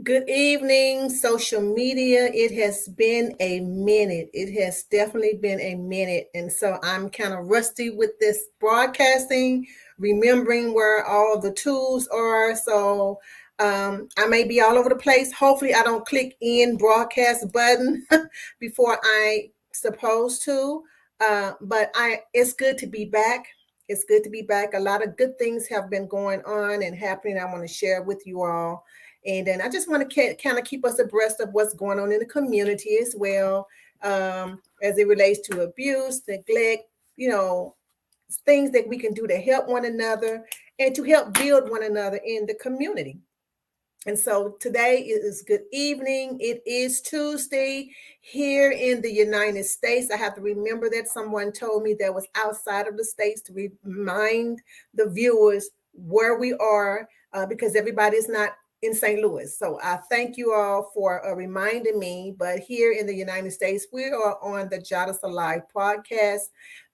Good evening, social media. It has been a minute. It has definitely been a minute. And so I'm kind of rusty with this broadcasting, remembering where all the tools are. So I may be all over the place. Hopefully, I don't click in broadcast button before I supposed to. But it's good to be back. It's good to be back. A lot of good things have been going on and happening. I want to share with you all. And then I just want to kind of keep us abreast of what's going on in the community as well, as it relates to abuse, neglect, you know, things that we can do to help one another and to help build one another in the community. And so today is good evening. It is Tuesday here in the United States. I have to remember that someone told me that was outside of the States to remind the viewers where we are because everybody is not in St. Louis. So I thank you all for reminding me. But here in the United States, we are on the JADASA Live podcast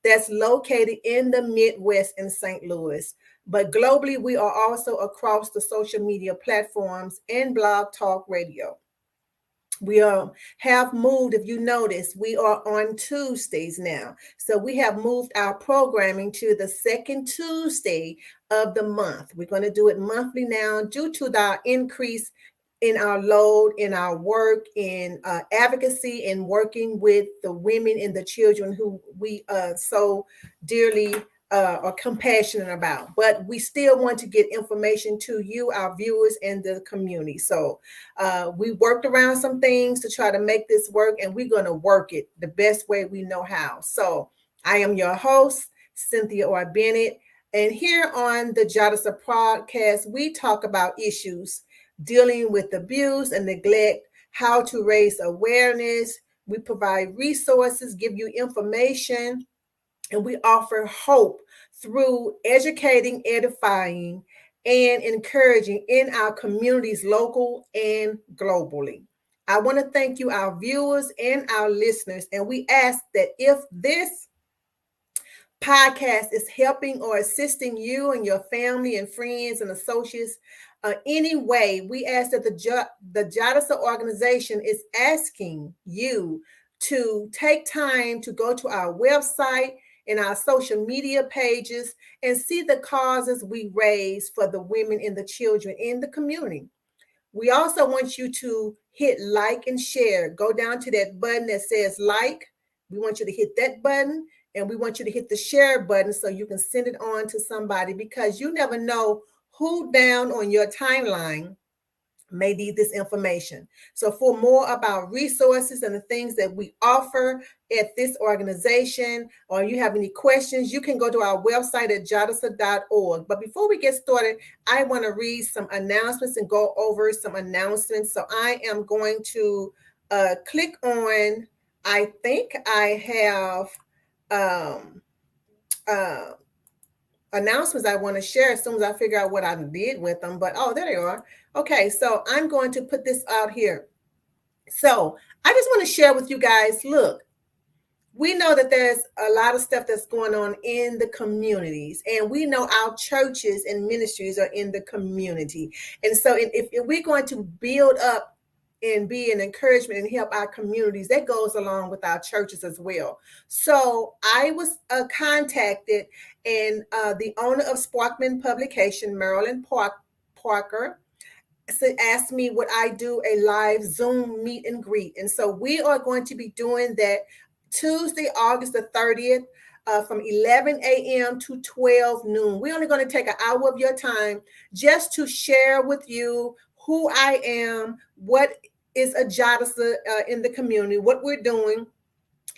that's located in the Midwest in St. Louis. But globally, we are also across the social media platforms and Blog Talk Radio. We have moved, if you notice, we are on Tuesdays now. So we have moved our programming to the second Tuesday of the month. We're going to do it monthly now due to the increase in our load, in our work, in advocacy, and working with the women and the children who we so dearly are compassionate about. But we still want to get information to you, our viewers, and the community. So we worked around some things to try to make this work, and we're going to work it the best way we know how. So I am your host, Cynthia R. Bennett. And here on the JADASA podcast, we talk about issues dealing with abuse and neglect, how to raise awareness. We provide resources, give you information, and we offer hope through educating, edifying, and encouraging in our communities, local and globally. I want to thank you, our viewers and our listeners. And we ask that if this podcast is helping or assisting you and your family and friends and associates any way, we ask that the JADASA organization is asking you to take time to go to our website and our social media pages and see the causes we raise for the women and the children in the community. We also want you to hit like and share. Go down to that button that says like. We want you to hit that button, and we want you to hit the share button so you can send it on to somebody, because you never know who down on your timeline may need this information. So for more about resources and the things that we offer at this organization, or you have any questions, you can go to our website at jadasa.org. But before we get started, I want to read some announcements and go over some announcements. So I am going to click on, I think I have announcements I want to share as soon as I figure out what I did with them. But there they are. Okay, so I'm going to put this out here. So I just want to share with you guys, look, we know that there's a lot of stuff that's going on in the communities, and we know our churches and ministries are in the community. And so if we're going to build up and be an encouragement and help our communities, that goes along with our churches as well. So I was contacted, and the owner of Sparkman Publication, Marilyn Parker, asked me would I do a live Zoom meet and greet. And so we are going to be doing that Tuesday, August the 30th, from 11 a.m. to 12 noon. We're only going to take an hour of your time just to share with you who I am, what is a JADASA in the community, what we're doing,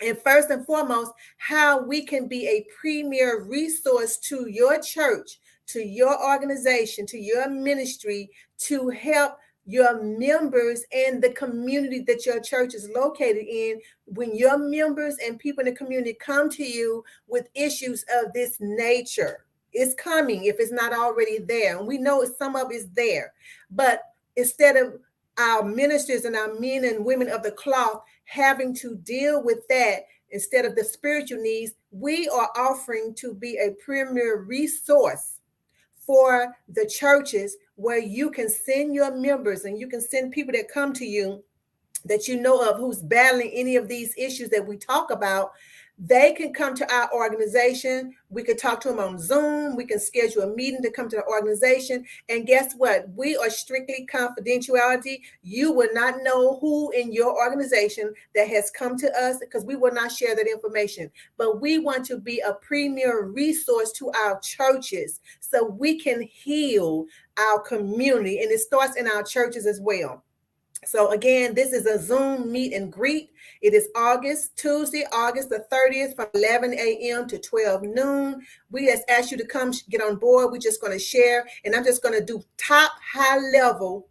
and first and foremost, how we can be a premier resource to your church, to your organization, to your ministry, to help your members and the community that your church is located in. When your members and people in the community come to you with issues of this nature, it's coming if it's not already there. And we know some of it's there. But instead of our ministers and our men and women of the cloth having to deal with that, instead of the spiritual needs, we are offering to be a premier resource for the churches where you can send your members and you can send people that come to you that you know of who's battling any of these issues that we talk about. They can come to our organization. We could talk to them on Zoom. We can schedule a meeting to come to the organization. And guess what? We are strictly confidentiality. You will not know who in your organization that has come to us because we will not share that information. But we want to be a premier resource to our churches so we can heal our community. And it starts in our churches as well. So again, this is a Zoom meet and greet. It is Tuesday, August the 30th from 11 a.m. to 12 noon. We just ask you to come get on board. We're just going to share, and I'm just going to do top high level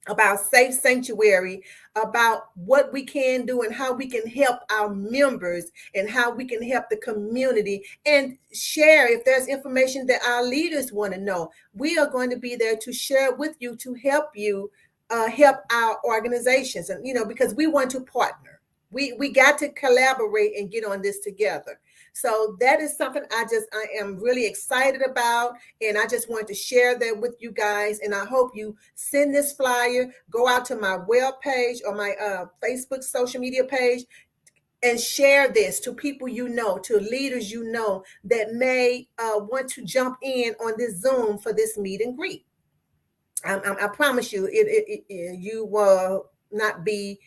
about Safe Sanctuary, about what we can do and how we can help our members and how we can help the community, and share if there's information that our leaders want to know. We are going to be there to share with you to help you help our organizations, and because we want to partner. We got to collaborate and get on this together. So that is something I am really excited about, and I just want to share that with you guys. And I hope you send this flyer, go out to my web page or my Facebook social media page, and share this to people to leaders that may want to jump in on this Zoom for this meet and greet. I promise you, you will not be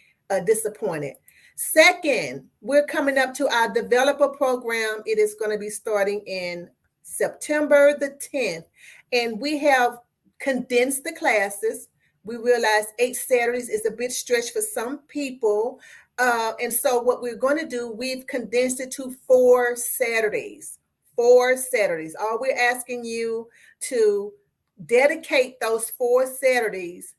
disappointed. Second, we're coming up to our developer program. It is going to be starting in September the 10th, and we have condensed the classes. We realize 8 Saturdays is a bit stretched for some people. And so what we're going to do, we've condensed it to 4 Saturdays. 4 Saturdays. All we're asking you to dedicate those 4 Saturdays,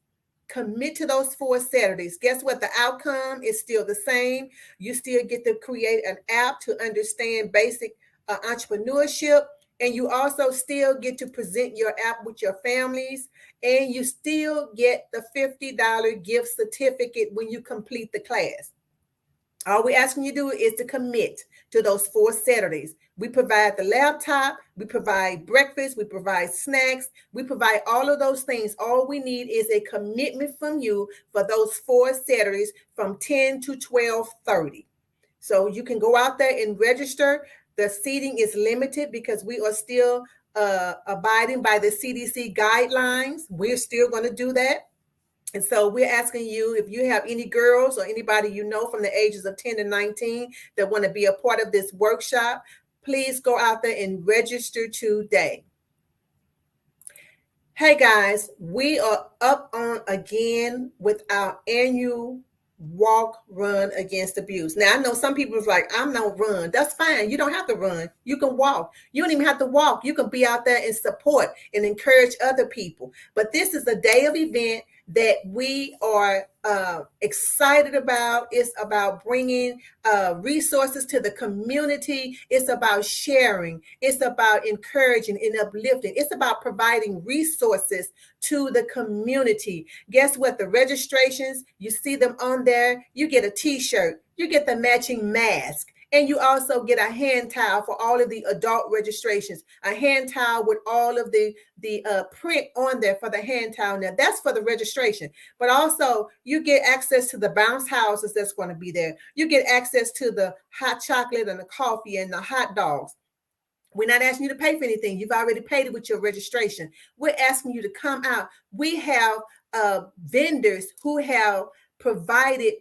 commit to those 4 Saturdays. Guess what? The outcome is still the same. You still get to create an app to understand basic entrepreneurship. And you also still get to present your app with your families. And you still get the $50 gift certificate when you complete the class. All we're asking you to do is to commit to those 4 Saturdays. We provide the laptop, we provide breakfast, we provide snacks, we provide all of those things. All we need is a commitment from you for those 4 Saturdays from 10 to 12:30. So you can go out there and register. The seating is limited because we are still abiding by the CDC guidelines. We're still going to do that. And so we're asking you, if you have any girls or anybody from the ages of 10 to 19 that want to be a part of this workshop, please go out there and register today. Hey guys, we are up on again with our annual walk, run against abuse. Now, I know some people is like, I'm not run. That's fine. You don't have to run. You can walk. You don't even have to walk. You can be out there and support and encourage other people. But this is a day of event that we are excited about. It's about bringing resources to the community. It's about sharing. It's about encouraging and uplifting. It's about providing resources to the community. Guess what? The registrations, you see them on there. You get a t-shirt. You get the matching mask. And you also get a hand towel for all of the adult registrations, a hand towel with all of the print on there for the hand towel. Now, that's for the registration. But also, you get access to the bounce houses that's going to be there. You get access to the hot chocolate and the coffee and the hot dogs. We're not asking you to pay for anything. You've already paid it with your registration. We're asking you to come out. We have vendors who have provided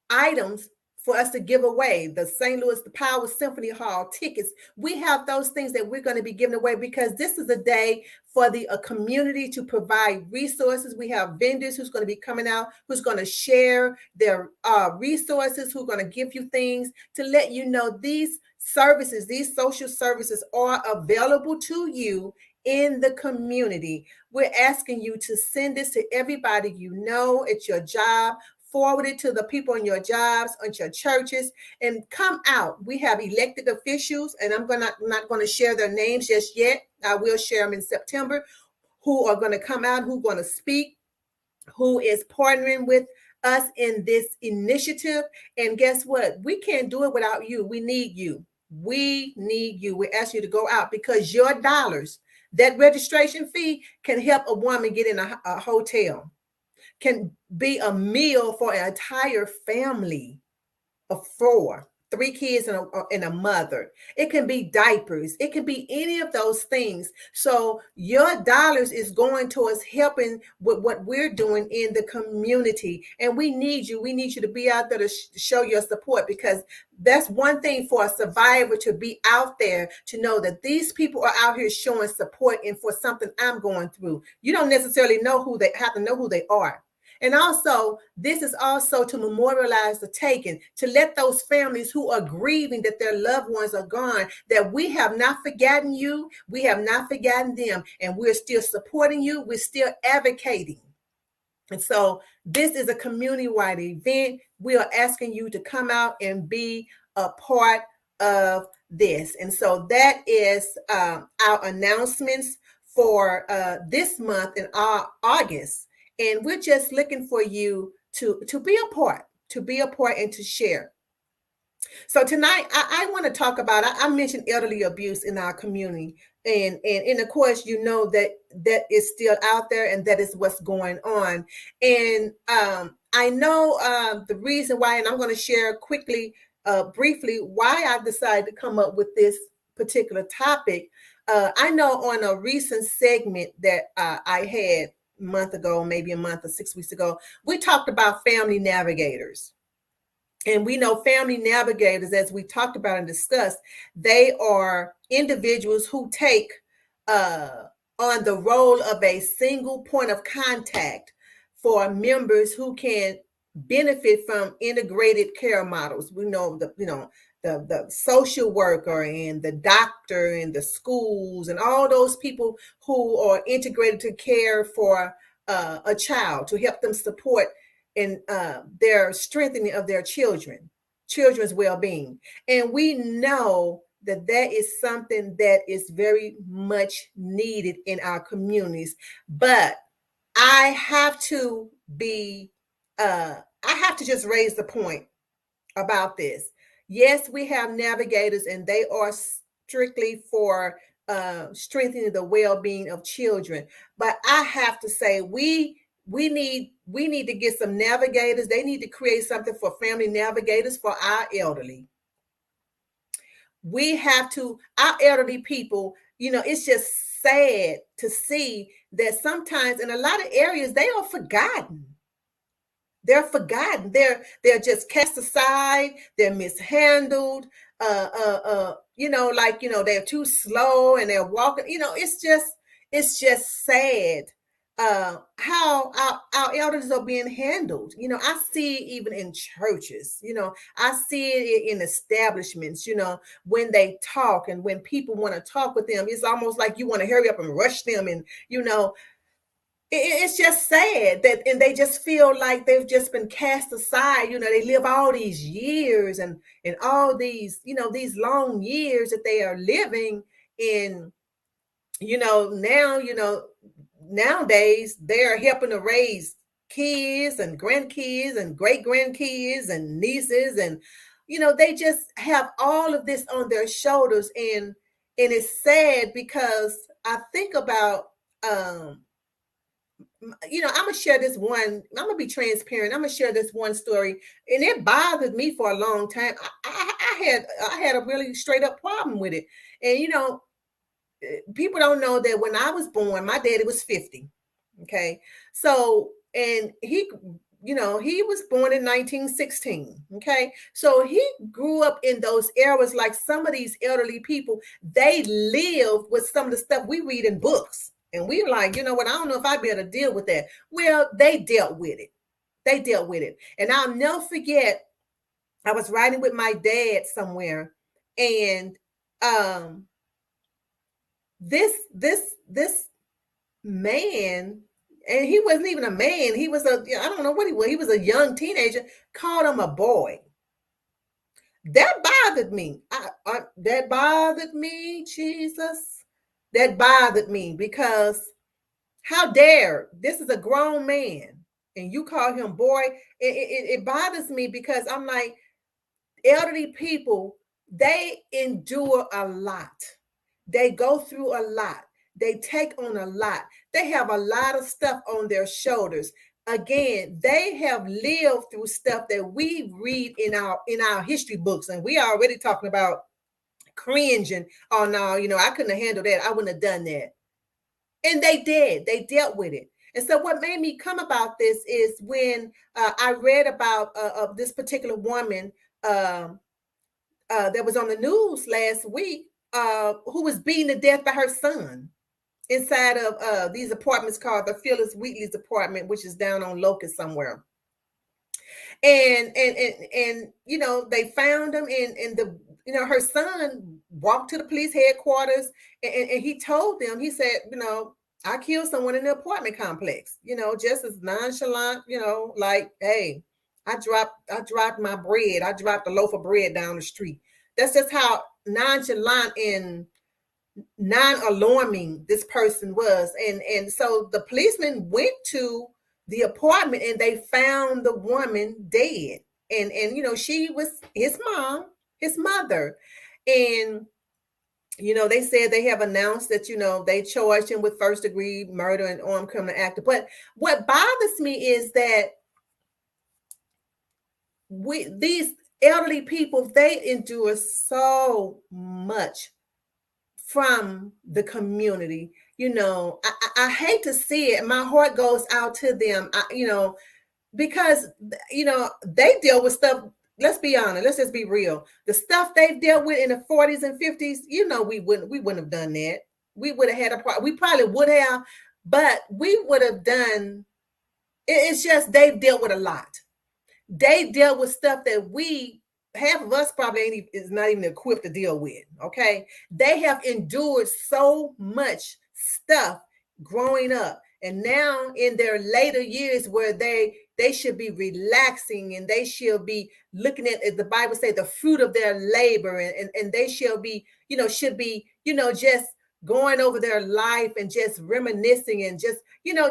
items for us to give away. The St. Louis, the Power Symphony Hall tickets. We have those things that we're going to be giving away because this is a day for the community to provide resources. We have vendors who's going to be coming out, who's going to share their resources, who's going to give you things to let you know these services, these social services are available to you in the community. We're asking you to send this to everybody at your job. Forward it to the people in your jobs, on your churches, and come out. We have elected officials, and I'm not going to share their names just yet. I will share them in September, who are going to come out, who are going to speak, who is partnering with us in this initiative. And guess what? We can't do it without you. We need you. We need you. We ask you to go out because your dollars, That registration fee can help a woman get in a hotel, can be a meal for an entire family of four, three kids and a mother. It can be diapers. It can be any of those things. So your dollars is going towards helping with what we're doing in the community. And we need you. We need you to be out there to show your support, because that's one thing for a survivor to be out there, to know that these people are out here showing support and for something I'm going through. You don't necessarily know who they have to know who they are. And also, this is also to memorialize the taken, to let those families who are grieving that their loved ones are gone, that we have not forgotten you, we have not forgotten them, and we're still supporting you, we're still advocating. And so this is a community-wide event. We are asking you to come out and be a part of this. And so that is our announcements for this month in August. And we're just looking for you to be a part, and to share. So tonight, I want to talk about, I mentioned elderly abuse in our community. And of course, you know that is still out there, and that is what's going on. And I know the reason why, and I'm going to share quickly, briefly, why I decided to come up with this particular topic. I know on a recent segment that I had a month ago, maybe a month or 6 weeks ago, we talked about family navigators. And we know family navigators, as we talked about and discussed, they are individuals who take on the role of a single point of contact for members who can benefit from integrated care models. We know the social worker and the doctor and the schools and all those people who are integrated to care for a child, to help them support in their strengthening of their children's well-being. And we know that that is something that is very much needed in our communities. But I have to just raise the point about this. Yes, we have navigators, and they are strictly for strengthening the well-being of children. But I have to say, we need to get some navigators. They need to create something for family navigators for our elderly. We have to, our elderly people, it's just sad to see that sometimes in a lot of areas they are forgotten. They're forgotten. They're just cast aside. They're mishandled. They're too slow and they're walking. It's just sad how our elders are being handled. I see it even in churches. I see it in establishments. When they talk and when people want to talk with them, it's almost like you want to hurry up and rush them, and it's just sad that, and they just feel like they've just been cast aside. They live all these years and all these, these long years that they are living in, nowadays they're helping to raise kids and grandkids and great-grandkids and nieces. And, they just have all of this on their shoulders. And it's sad because I think about, I'm gonna share this one. I'm gonna be transparent. I'm gonna share this one story, and it bothered me for a long time. I had a really straight up problem with it. And people don't know that when I was born, my daddy was 50. Okay, so and he was born in 1916. Okay, so he grew up in those eras. Like some of these elderly people, they lived with some of the stuff we read in books. And we were like, you know what? I don't know if I'd be able to deal with that. Well, they dealt with it. And I'll never forget, I was riding with my dad somewhere, and this man, and he wasn't even a man. He was I don't know what he was. He was a young teenager, called him a boy. That bothered me. That bothered me, Jesus. That bothered me, because how dare, this is a grown man and you call him boy. It bothers me, because I'm like, elderly people, they endure a lot. They go through a lot. They take on a lot. They have a lot of stuff on their shoulders. Again, they have lived through stuff that we read in our history books, and we are already talking about cringing. Oh no, I couldn't have handled that. I wouldn't have done that. And they did. They dealt with it. And so, what made me come about this is when I read about this particular woman that was on the news last week, who was beaten to death by her son inside of these apartments called the Phyllis Wheatley's apartment, which is down on Locust somewhere. And they found him, and the her son walked to the police headquarters, and he told them, he said, I killed someone in the apartment complex, just as nonchalant, like, hey, I dropped my bread. I dropped a loaf of bread down the street. That's just how nonchalant and non-alarming this person was. And so the policeman went to the apartment, and they found the woman dead. And she was his mother. And they said they have announced that they charged him with first-degree murder and armed criminal act. But what bothers me is that these elderly people, they endure so much from the community. I hate to see it. My heart goes out to them, because they deal with stuff. Let's be honest. Let's just be real. The stuff they've dealt with in the 40s and 50s, we wouldn't have done that. We would have had a problem. We probably would have, but we would have done. It's just they've dealt with a lot. They dealt with stuff that half of us probably is not even equipped to deal with. Okay. They have endured so much stuff growing up, and now in their later years where they should be relaxing, and they should be looking at, as the Bible says, the fruit of their labor, and they should be just going over their life and just reminiscing, and just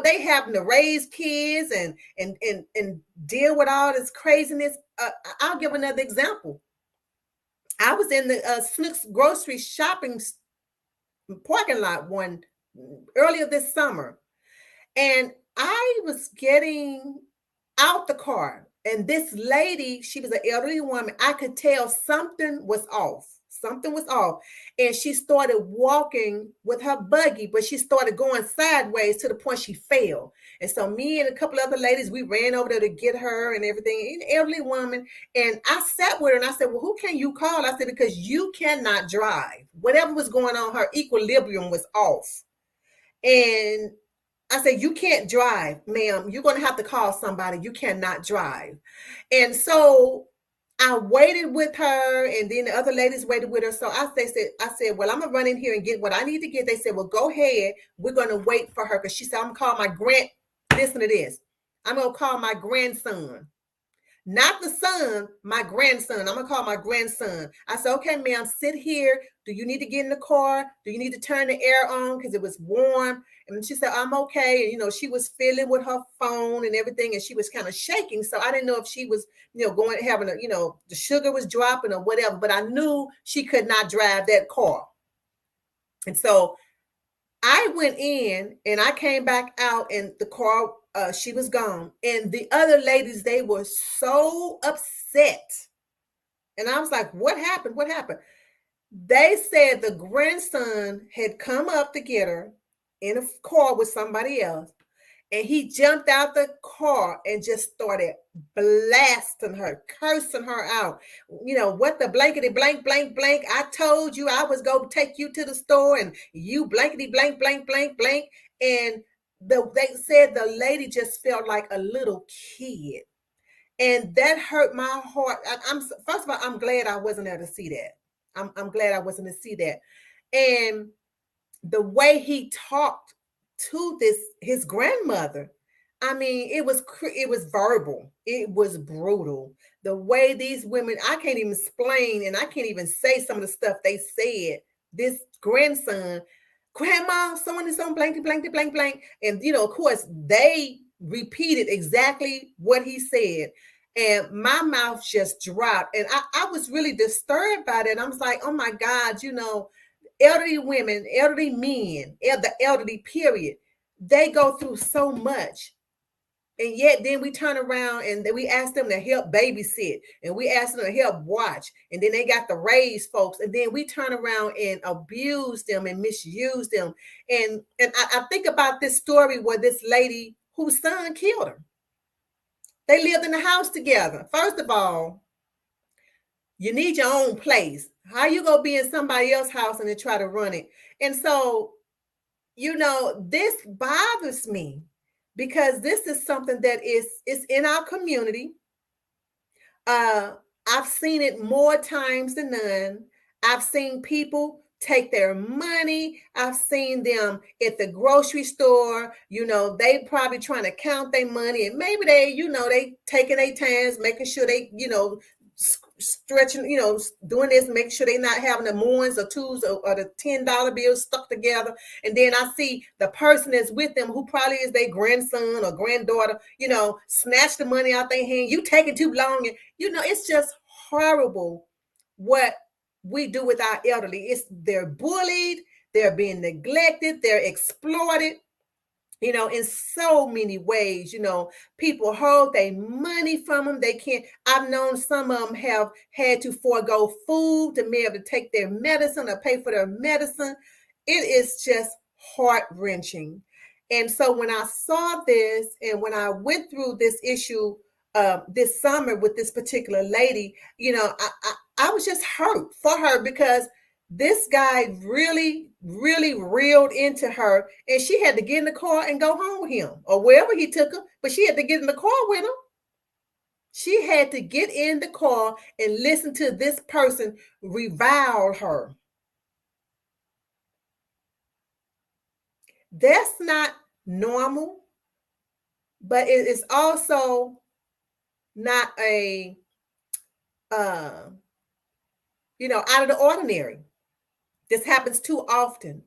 they having to raise kids and deal with all this craziness. I'll give another example. I was in the Snooks grocery shopping parking lot earlier this summer, and I was getting out the car, and this lady, she was an elderly woman. I could tell something was off. And she started walking with her buggy, but she started going sideways to the point she fell. And so me and a couple other ladies, we ran over there to get her and everything, an elderly woman. And I sat with her, and I said, well, who can you call? I said, because you cannot drive. Whatever was going on, her equilibrium was off. And I said, you can't drive, ma'am. You're going to have to call somebody. You cannot drive. And so I waited with her, and then the other ladies waited with her. So I said, well, I'm going to run in here and get what I need to get. They said, well, go ahead. We're going to wait for her, because she said, I'm going to call listen to this. I'm going to call my grandson. Not the son, my grandson. I'm going to call my grandson. I said, okay, ma'am, sit here. Do you need to get in the car? Do you need to turn the air on because it was warm? And she said, I'm okay. And, she was fiddling with her phone and everything, and she was kind of shaking. So I didn't know if she was, having the sugar was dropping or whatever, but I knew she could not drive that car. And so I went in, and I came back out, and the car, she was gone. And the other ladies, they were so upset. And I was like, what happened? What happened? They said the grandson had come up to get her in a car with somebody else, and he jumped out the car and just started blasting her, cursing her out. What the blankety blank, blank, blank. I told you I was going to take you to the store, and you blankety blank, blank, blank, blank. And they said the lady just felt like a little kid. And that hurt my heart. First of all, I'm glad I wasn't there to see that. I'm glad I wasn't to see that. And the way he talked to his grandmother, I mean, it was verbal. It was brutal. The way these women, I can't even explain, and I can't even say some of the stuff they said. This grandson, grandma, someone is on blank, blank, blank, blank. And, of course, they repeated exactly what he said. And my mouth just dropped. And I was really disturbed by that. I was like, oh, my God, elderly women, elderly men, the elderly period, they go through so much. And yet then we turn around and we ask them to help babysit, and we ask them to help watch, and then they got to raise folks, and then we turn around and abuse them and misuse them. And I think about this story where this lady whose son killed her. They lived in the house together. First of all, you need your own place. How you gonna be in somebody else's house and then try to run it? And so, this bothers me because this is something that is in our community. Uh, I've seen it more times than none. I've seen people take their money. I've seen them at the grocery store. They probably trying to count their money, and maybe they taking their times, making sure they, stretching, doing this, make sure they're not having the ones or twos or the $10 bills stuck together. And then I see the person that's with them, who probably is their grandson or granddaughter, snatch the money out their hand. You taking too long. And, it's just horrible what we do with our elderly. They're bullied, they're being neglected, they're exploited. In so many ways. People hold their money from them. They can't. I've known some of them have had to forego food to be able to take their medicine or pay for their medicine. It is just heart-wrenching. And so when I saw this, and when I went through this issue this summer with this particular lady, I was just hurt for her, because this guy really, really reeled into her, and she had to get in the car and go home with him, or wherever he took her, but she had to get in the car with him. She had to get in the car and listen to this person revile her. That's not normal, but it is also not a, out of the ordinary. This happens too often.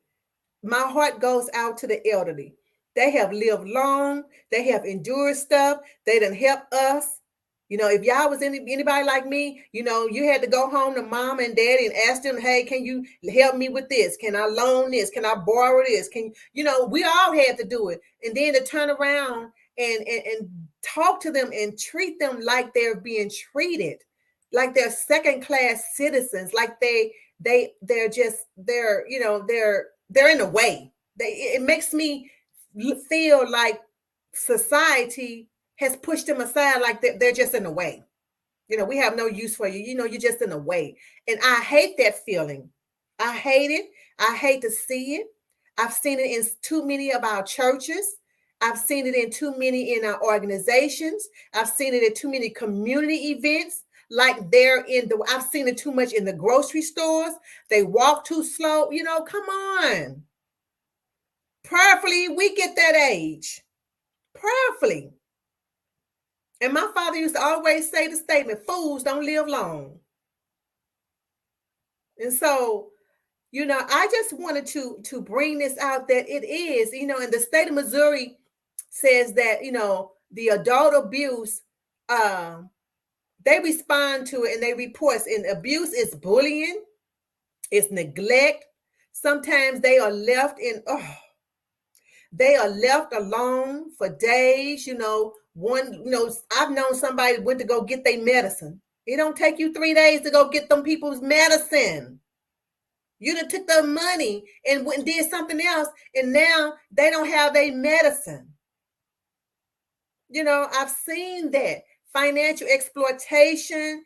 My heart goes out to the elderly. They have lived long. They have endured stuff. They done help us. If y'all was anybody like me, you had to go home to mom and daddy and ask them, hey, can you help me with this? Can I loan this? Can I borrow this? We all had to do it. And then to turn around and talk to them and treat them like they're being treated, like they're second-class citizens, like they're in the way. It makes me feel like society has pushed them aside, like they're just in the way. We have no use for you. You're just in the way. And I hate that feeling. I hate it. I hate to see it. I've seen it in too many of our churches. I've seen it in too many in our organizations. I've seen it in too many community events. Like I've seen it too much in the grocery stores. They walk too slow. Come on. Prayerfully, we get that age. Prayerfully. And my father used to always say the statement, fools don't live long. And so, I just wanted to bring this out, that it is, in the state of Missouri says that, the adult abuse, they respond to it and they report. And abuse is bullying, it's neglect. Sometimes they are left alone for days. I've known somebody went to go get their medicine. It don't take you 3 days to go get them people's medicine. You done took their money and went and did something else, and now they don't have their medicine. I've seen that. Financial exploitation,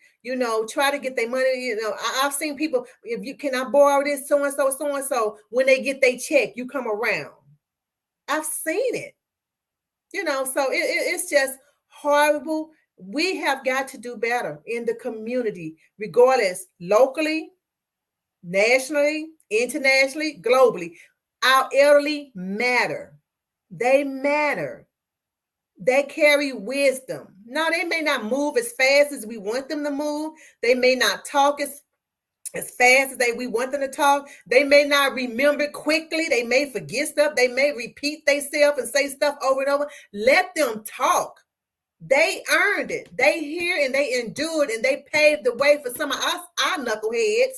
try to get their money. I've seen people, can I borrow this, so-and-so, so-and-so, when they get their check, you come around. I've seen it. So it's just horrible. We have got to do better in the community, regardless, locally, nationally, internationally, globally. Our elderly matter. They matter. They carry wisdom. Now, they may not move as fast as we want them to move. They may not talk as fast as we want them to talk. They may not remember quickly. They may forget stuff. They may repeat themselves and say stuff over and over. Let them talk. They earned it. They hear and they endured, and they paved the way for some of us, our knuckleheads.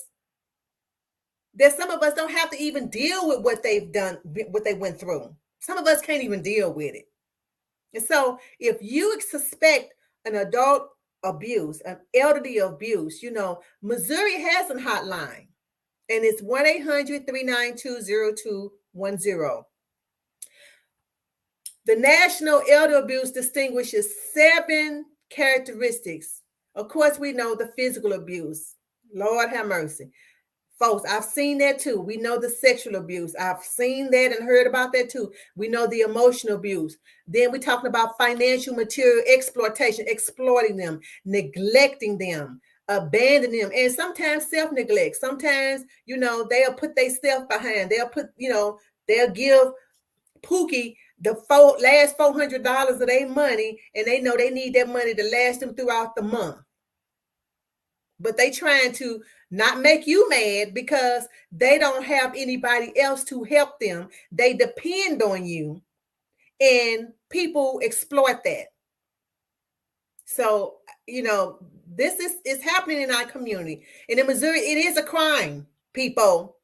That some of us don't have to even deal with what they've done, what they went through. Some of us can't even deal with it. And so if you suspect an adult abuse, an elderly abuse, Missouri has a hotline, and it's 1-800-392-0210. The National Elder Abuse distinguishes 7 characteristics. Of course, we know the physical abuse. Lord have mercy. Folks, I've seen that too. We know the sexual abuse. I've seen that and heard about that too. We know the emotional abuse. Then we're talking about financial material exploitation, exploiting them, neglecting them, abandoning them, and sometimes self-neglect. Sometimes, they'll put themselves behind. They'll give Pookie the last $400 of their money, and they know they need that money to last them throughout the month. But they trying to not make you mad because they don't have anybody else to help them. They depend on you, and people exploit that. So, this is happening in our community. And in Missouri, it is a crime, people.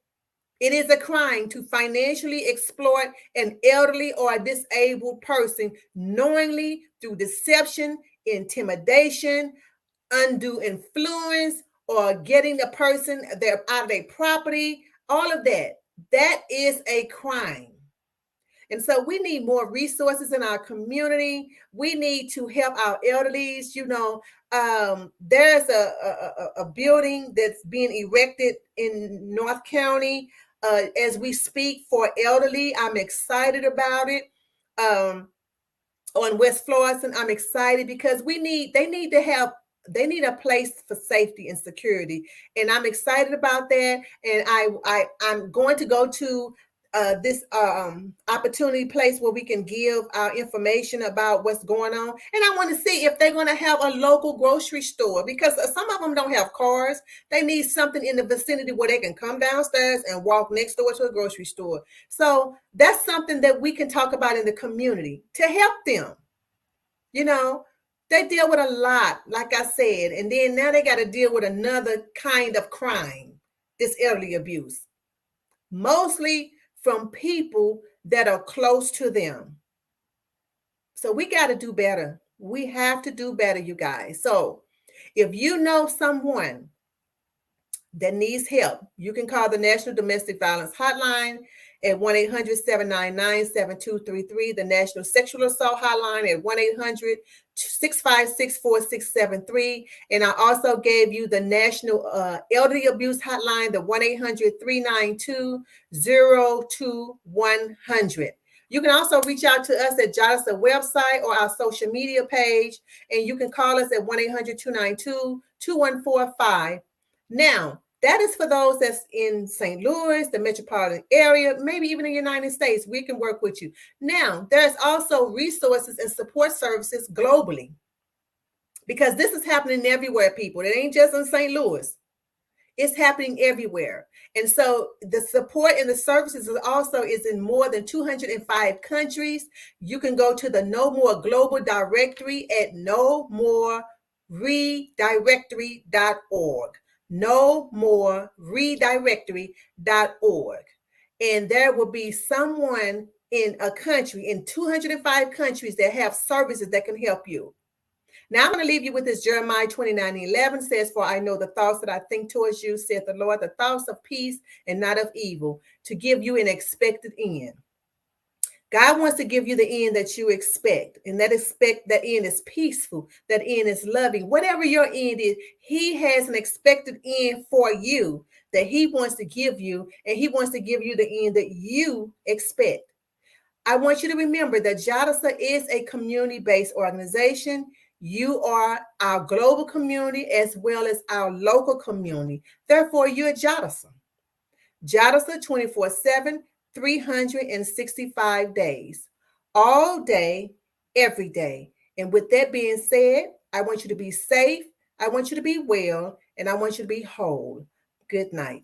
It is a crime to financially exploit an elderly or a disabled person knowingly through deception, intimidation, undue influence, or getting a person out of their property. All of that. That is a crime. And so we need more resources in our community. We need to help our elderlies. There's a building that's being erected in North County as we speak for elderly. I'm excited about it. On West Florissant, I'm excited because they need a place for safety and security. And I'm excited about that. And I'm going to go to this opportunity place where we can give our information about what's going on. And I want to see if they're going to have a local grocery store, because some of them don't have cars. They need something in the vicinity where they can come downstairs and walk next door to a grocery store. So that's something that we can talk about in the community to help them. They deal with a lot, like I said, and then now they got to deal with another kind of crime, this elderly abuse, mostly from people that are close to them. So we got to do better. We have to do better, you guys. So if you know someone that needs help, you can call the National Domestic Violence Hotline at 1-800-799-7233, the National Sexual Assault Hotline at 1-800-656-4673. And I also gave you the National Elderly Abuse Hotline, the 1-800-392-0210. You can also reach out to us at JADASA website or our social media page, and you can call us at 1-800-292-2145. Now, that is for those that's in St. Louis, the metropolitan area, maybe even in the United States. We can work with you. Now, there's also resources and support services globally, because this is happening everywhere, people. It ain't just in St. Louis. It's happening everywhere. And so the support and the services is in more than 205 countries. You can go to the No More Global Directory at nomoreredirectory.org. nomoreredirectory.org. And there will be someone in a country, in 205 countries, that have services that can help you. Now I'm going to leave you with this. Jeremiah 29:11 says, "For I know the thoughts that I think towards you, saith the Lord, the thoughts of peace and not of evil, to give you an expected end." God wants to give you the end that you expect, and that end is peaceful, that end is loving. Whatever your end is, he has an expected end for you that he wants to give you, and he wants to give you the end that you expect. I want you to remember that JADASA is a community-based organization. You are our global community as well as our local community. Therefore, you're JADASA. JADASA 24/7, 365 days, all day, every day. And with that being said, I want you to be safe, I want you to be well, and I want you to be whole. Good night.